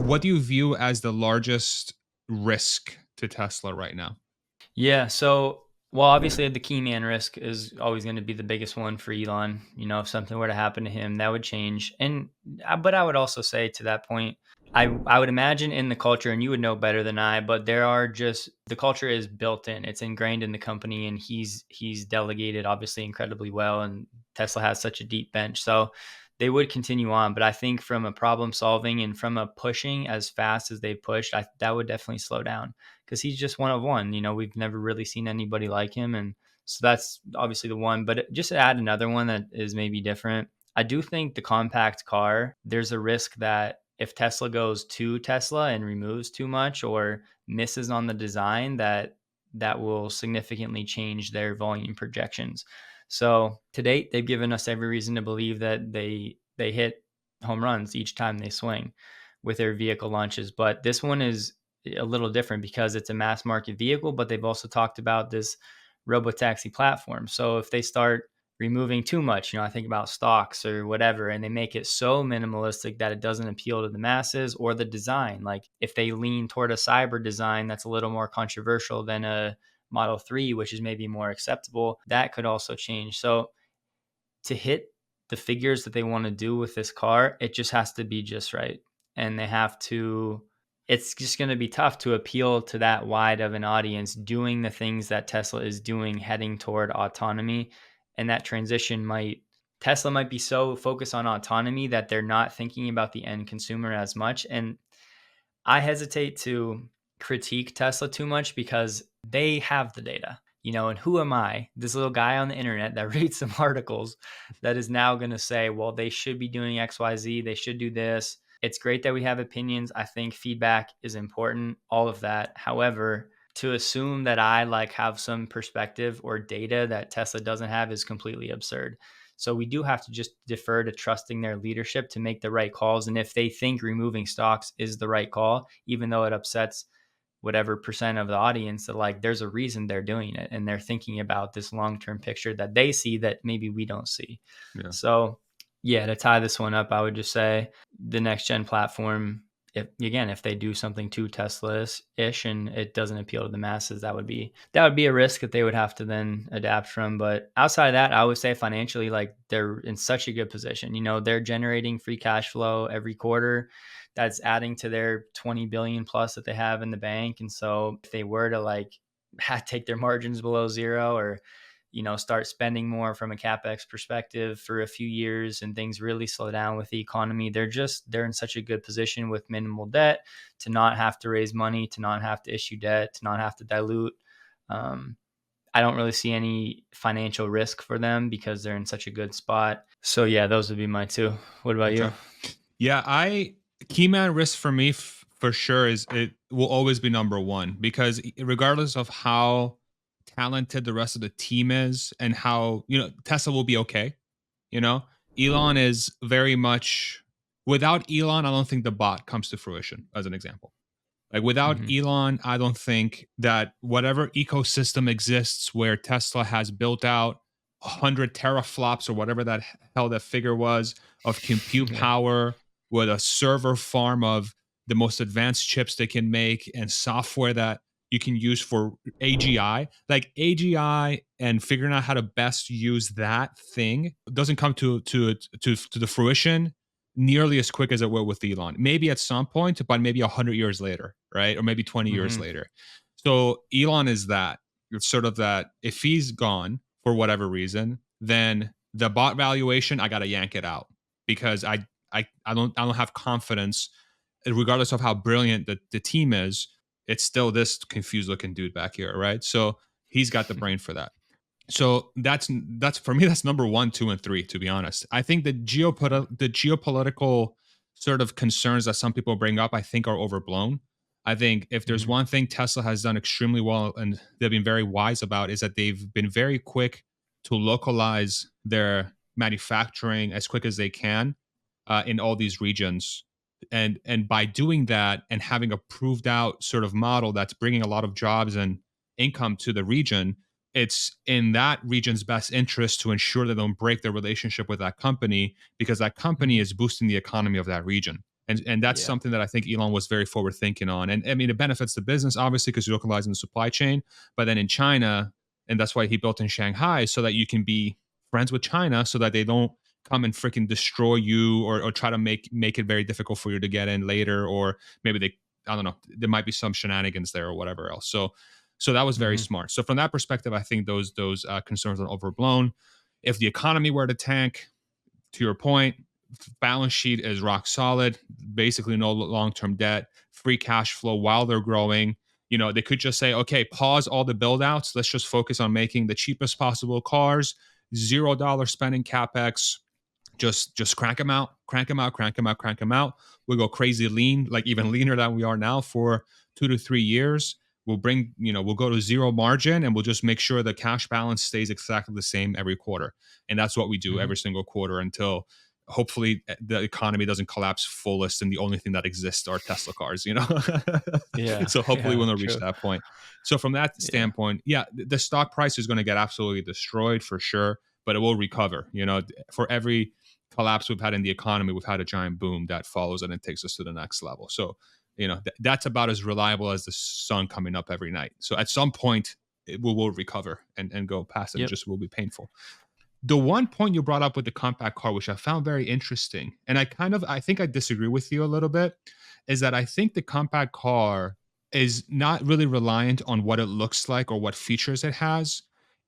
what do you view as the largest risk to Tesla right now? Yeah. So, well, obviously, the key man risk is always going to be the biggest one for Elon. If something were to happen to him, that would change. But I would also say to that point, I would imagine in the culture, and you would know better than I, but there are just the culture is built in, it's ingrained in the company, and he's delegated obviously incredibly well, and Tesla has such a deep bench, so they would continue on. But I think from a problem solving and from a pushing as fast as they pushed, that would definitely slow down because he's just one of one. We've never really seen anybody like him. And so that's obviously the one. But just to add another one that is maybe different, I do think the compact car, there's a risk that if Tesla goes to Tesla and removes too much or misses on the design, that will significantly change their volume projections. So to date, they've given us every reason to believe that they hit home runs each time they swing with their vehicle launches. But this one is a little different because it's a mass market vehicle, but they've also talked about this robotaxi platform. So if they start removing too much, I think about stocks or whatever, and they make it so minimalistic that it doesn't appeal to the masses, or the design, like if they lean toward a cyber design that's a little more controversial than a Model 3, which is maybe more acceptable, that could also change. So to hit the figures that they want to do with this car, it just has to be just right. And they have to, it's just going to be tough to appeal to that wide of an audience doing the things that Tesla is doing, heading toward autonomy. And that transition Tesla might be so focused on autonomy that they're not thinking about the end consumer as much. And I hesitate to critique Tesla too much because they have the data, and who am I, this little guy on the internet that reads some articles, that is now going to say, well, they should be doing XYZ, they should do this. It's great that we have opinions. I think feedback is important, all of that. However, to assume that I have some perspective or data that Tesla doesn't have is completely absurd. So we do have to just defer to trusting their leadership to make the right calls. And if they think removing stocks is the right call, even though it upsets whatever percent of the audience, that there's a reason they're doing it. And they're thinking about this long-term picture that they see that maybe we don't see. Yeah. So yeah, to tie this one up, I would just say the next gen platform, if they do something too Tesla-ish and it doesn't appeal to the masses, that would be a risk that they would have to then adapt from. But outside of that, I would say financially, they're in such a good position. They're generating free cash flow every quarter. That's adding to their 20 billion plus that they have in the bank. And so if they were to take their margins below zero, or start spending more from a capex perspective for a few years and things really slow down with the economy, they're in such a good position with minimal debt to not have to raise money, to not have to issue debt, to not have to dilute. I don't really see any financial risk for them because they're in such a good spot. So yeah, those would be my two. What about you? Okay. Yeah, key man risk for me for sure is it will always be number one, because regardless of how talented the rest of the team is and how, Tesla will be okay. You know, Elon is very much, without Elon, I don't think the bot comes to fruition, as an example. Like without Mm-hmm. Elon, I don't think that whatever ecosystem exists where Tesla has built out 100 teraflops or whatever that hell that figure was of compute Yeah. power, with a server farm of the most advanced chips they can make and software that you can use for AGI. Like AGI and figuring out how to best use that thing doesn't come to the fruition nearly as quick as it will with Elon. Maybe at some point, but maybe 100 years later, right? Or maybe 20 years Mm-hmm. later. So Elon is that. It's sort of that if he's gone for whatever reason, then the bot valuation, I got to yank it out, because I don't have confidence, regardless of how brilliant the team is. It's still this confused looking dude back here, right? So he's got the brain for that. So that's for me, that's number one, two, and three, to be honest. I think the geopolitical sort of concerns that some people bring up, I think, are overblown. I think if there's Mm-hmm. one thing Tesla has done extremely well and they've been very wise about, is that they've been very quick to localize their manufacturing as quick as they can in all these regions. And by doing that and having a proved out sort of model that's bringing a lot of jobs and income to the region, it's in that region's best interest to ensure they don't break their relationship with that company, because that company Mm-hmm. is boosting the economy of that region. And that's Yeah. something that I think Elon was very forward thinking on. And I mean, it benefits the business, obviously, because you're localizing the supply chain. But then in China, and that's why he built in Shanghai, so that you can be friends with China, so that they don't come and freaking destroy you, or try to make it very difficult for you to get in later, or maybe they, I don't know, there might be some shenanigans there or whatever else. So that was very Hmm. smart. So from that perspective, I think those concerns are overblown. If the economy were to tank, to your point, balance sheet is rock solid, basically no long-term debt, free cash flow while they're growing. They could just say, okay, pause all the build outs. Let's just focus on making the cheapest possible cars, $0 spending capex, just crank them out, crank them out, crank them out, crank them out. We'll go crazy lean, like even leaner than we are now for 2 to 3 years. We'll go to zero margin, and we'll just make sure the cash balance stays exactly the same every quarter. And that's what we do Hmm. every single quarter until hopefully the economy doesn't collapse fullest and the only thing that exists are Tesla cars. Yeah. So hopefully Yeah. we'll reach True. that point. So from that Yeah. standpoint, yeah, the stock price is going to get absolutely destroyed for sure, but it will recover. For every collapse we've had in the economy, we've had a giant boom that follows and it takes us to the next level. So, that's about as reliable as the sun coming up every night. So at some point, we will recover and go past it. It Yep. just will be painful. The one point you brought up with the compact car, which I found very interesting, and I think I disagree with you a little bit, is that I think the compact car is not really reliant on what it looks like or what features it has.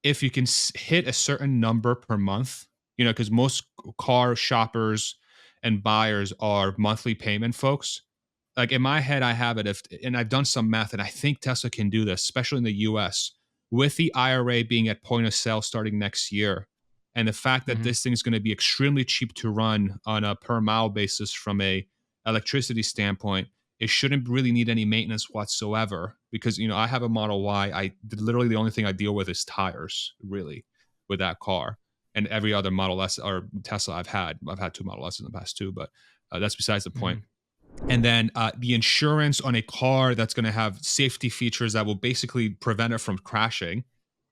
If you can hit a certain number per month, because most car shoppers and buyers are monthly payment folks. Like in my head, I have it and I've done some math, and I think Tesla can do this, especially in the US, with the IRA being at point of sale starting next year and the fact that Hmm. this thing is going to be extremely cheap to run on a per mile basis from a electricity standpoint, it shouldn't really need any maintenance whatsoever because I have a Model Y. I literally the only thing I deal with is tires really with that car, and every other Model S or Tesla I've had two Model S in the past too, but that's besides the point. Hmm. And then the insurance on a car that's going to have safety features that will basically prevent it from crashing.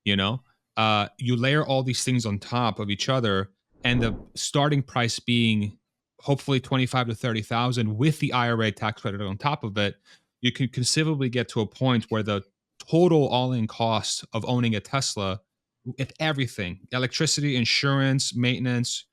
You layer all these things on top of each other, and the starting price being hopefully 25 to 30,000 with the IRA tax credit on top of it, you can conceivably get to a point where the total all-in cost of owning a Tesla, if everything, electricity, insurance, maintenance,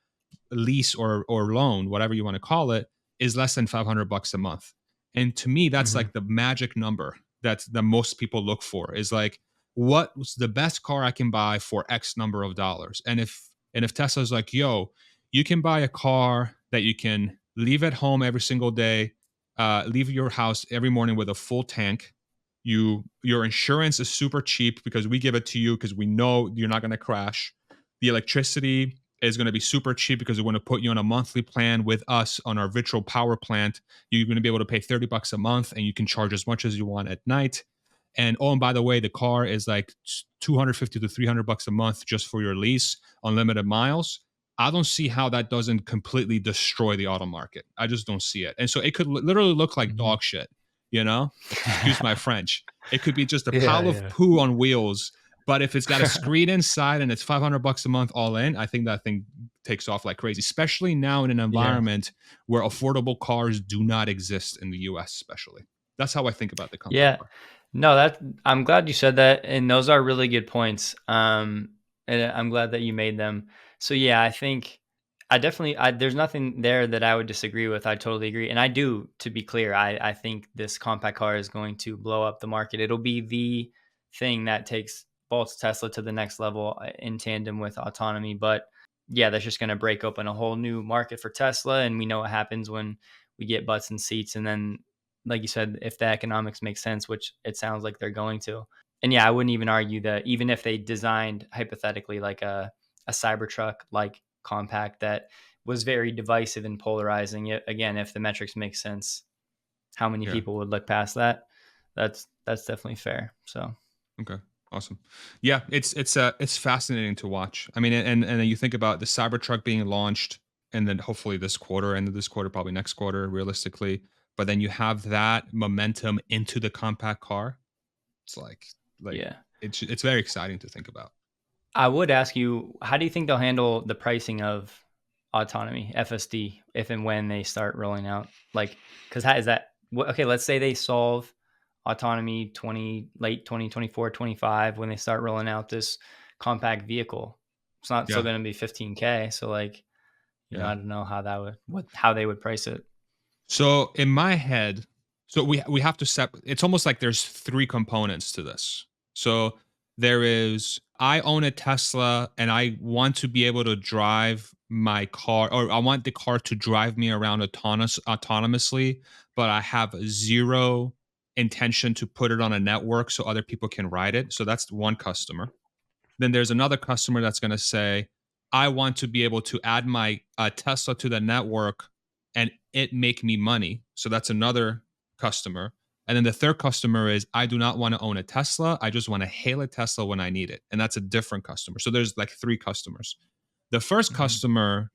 lease or loan, whatever you want to call it, is less than $500 a month. And to me, that's Hmm. like the magic number that most people look for is like, what's the best car I can buy for X number of dollars? And if Tesla's like, yo, you can buy a car that you can leave at home every single day, leave your house every morning with a full tank. Your insurance is super cheap because we give it to you because we know you're not going to crash. The electricity is going to be super cheap because we're going to put you on a monthly plan with us on our virtual power plant. You're going to be able to pay $30 a month and you can charge as much as you want at night. And by the way, the car is like 250 to $300 a month just for your lease, unlimited miles. I don't see how that doesn't completely destroy the auto market. I just don't see it. And so it could literally look like Hmm. dog shit, you know? Excuse my French. It could be just a Yeah. pile of Yeah. poo on wheels, but if it's got a screen inside and it's $500 a month all in, I think that thing takes off like crazy, especially now in an Yeah. environment where affordable cars do not exist in the US, especially. That's how I think about the compact Yeah. car. No, I'm glad you said that, and those are really good points. And I'm glad that you made them. So yeah, I think there's nothing there that I would disagree with. I totally agree, and I do. To be clear, I think this compact car is going to blow up the market. It'll be the thing that takes bolts Tesla to the next level in tandem with autonomy. But yeah, that's just going to break open a whole new market for Tesla, and we know what happens when we get butts and seats, and then like you said, if the economics make sense, which it sounds like they're going to. And yeah, I wouldn't even argue that even if they designed hypothetically like a Cybertruck like compact that was very divisive and polarizing, it again, if the metrics make sense, how many Yeah. people would look past that? That's definitely fair. So Okay. Awesome. Yeah, it's fascinating to watch. I mean, and then you think about the Cybertruck being launched, and then hopefully this quarter, end of this quarter, probably next quarter, realistically. But then you have that momentum into the compact car. It's like yeah. it's very exciting to think about. I would ask you, how do you think they'll handle the pricing of autonomy, FSD, if and when they start rolling out? Like, because how is that? Okay, let's say they solve autonomy late 2024, 25 when they start rolling out this compact vehicle. It's not still Yeah. going to be 15K. So like, Yeah. I don't know how they would price it. So in my head, so we have to set. It's almost like there's three components to this. So there is I own a Tesla and I want to be able to drive my car, or I want the car to drive me around autonomously, but I have zero intention to put it on a network so other people can ride it. So that's one customer. Then there's another customer that's going to say, I want to be able to add my Tesla to the network and it make me money. So that's another customer. And then the third customer is, I do not want to own a Tesla. I just want to hail a Tesla when I need it. And that's a different customer. So there's like three customers. The first Mhm. customer,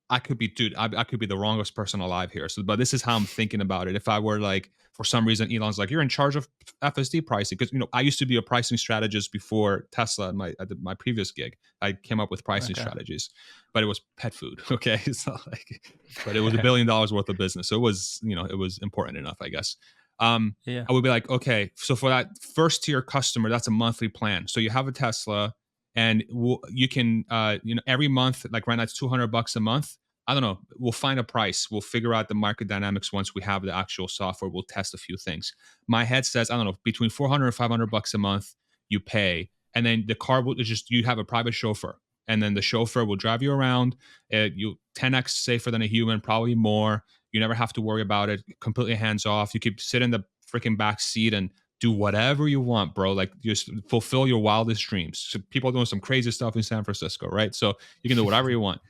I could be, dude, I could be the wrongest person alive here. So, but this is how I'm thinking about it. If I were like, for some reason, Elon's like, you're in charge of FSD pricing. Cause, I used to be a pricing strategist before Tesla at my previous gig. I came up with pricing Okay. strategies, but it was pet food. Okay. It's not like, but it was $1 billion worth of business. So it was, it was important enough, I guess. Yeah. I would be like, okay, so for that first tier customer, that's a monthly plan. So you have a Tesla and you can, every month, like right now it's $200 a month. I don't know. We'll find a price. We'll figure out the market dynamics once we have the actual software. We'll test a few things. My head says, I don't know, between 400 and $500 a month you pay. And then the car will just, you have a private chauffeur. And then the chauffeur will drive you around. You 10x safer than a human, probably more. You never have to worry about it. Completely hands off. You could sit in the freaking back seat and do whatever you want, bro. Like just fulfill your wildest dreams. So people are doing some crazy stuff in San Francisco, right? So you can do whatever you want.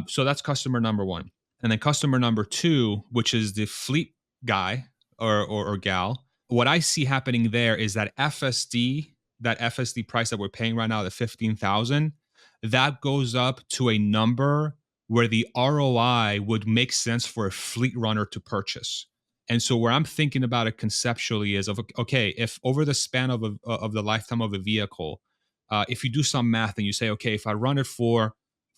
So that's customer number one. And then customer number two, which is the fleet guy or gal, what I see happening there is that FSD price that we're paying right now, the 15,000, that goes up to a number where the ROI would make sense for a fleet runner to purchase. And so where I'm thinking about it conceptually is of, okay, if over the span of the lifetime of a vehicle, if you do some math and you say, okay, if I run it for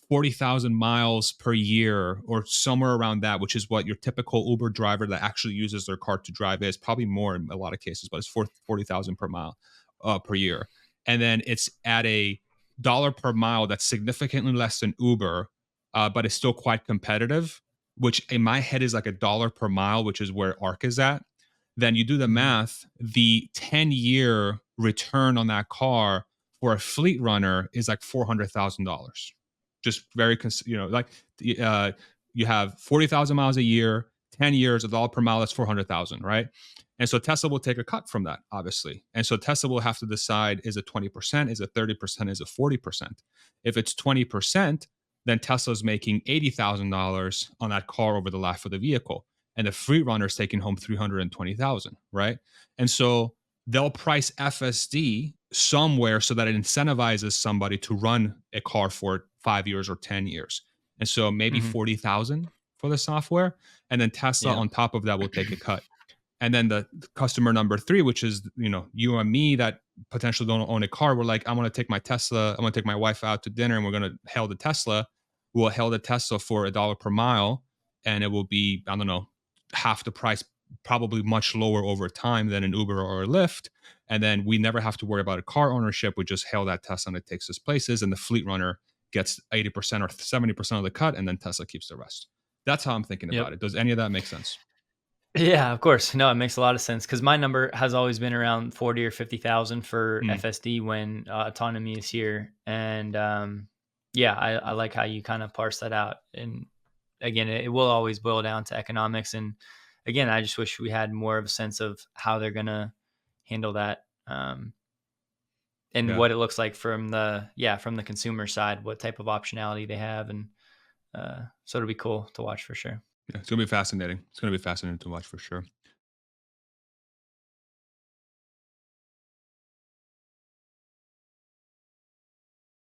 40,000 miles per year or somewhere around that, which is what your typical Uber driver that actually uses their car to drive is, probably more in a lot of cases, but it's 40,000 per mile per year. And then it's at a dollar per mile that's significantly less than Uber, but it's still quite competitive, which in my head is like $1 per mile, which is where ARC is at. Then you do the Mhm. math, the 10-year return on that car for a fleet runner is like $400,000. Just very, like uh, you have 40,000 miles a year, 10 years, $1 per mile, that's 400,000, right? And so Tesla will take a cut from that, obviously. And so Tesla will have to decide, is it 20%, is it 30%, is it 40%? If it's 20%, then Tesla's making $80,000 on that car over the life of the vehicle. And the free runner is taking home 320,000, right? And so they'll price FSD somewhere so that it incentivizes somebody to run a car for 5 years or 10 years. And so maybe Mhm. 40,000 for the software. And then Tesla Yeah. on top of that will take a cut. And then the customer number three, which is, you and me that potentially don't own a car, we're like, I want to take my Tesla, I want to take my wife out to dinner and we're going to hail the Tesla. We'll hail the Tesla for $1 per mile. And it will be, I don't know, half the price, probably much lower over time than an Uber or a Lyft. And then we never have to worry about a car ownership. We just hail that Tesla and it takes us places. And the fleet runner gets 80% or 70% of the cut. And then Tesla keeps the rest. That's how I'm thinking about Yep. it. Does any of that make sense? Yeah, of course. No, it makes a lot of sense because my number has always been around 40 or 50,000 for Mm, FSD when autonomy is here. And yeah, I like how you kind of parse that out. And again, it will always boil down to economics. And again, I just wish we had more of a sense of how they're going to handle that, and yeah. what it looks like from from the consumer side, what type of optionality they have. And so it'll be cool to watch for sure. Yeah, it's gonna be fascinating. It's gonna be fascinating to watch for sure.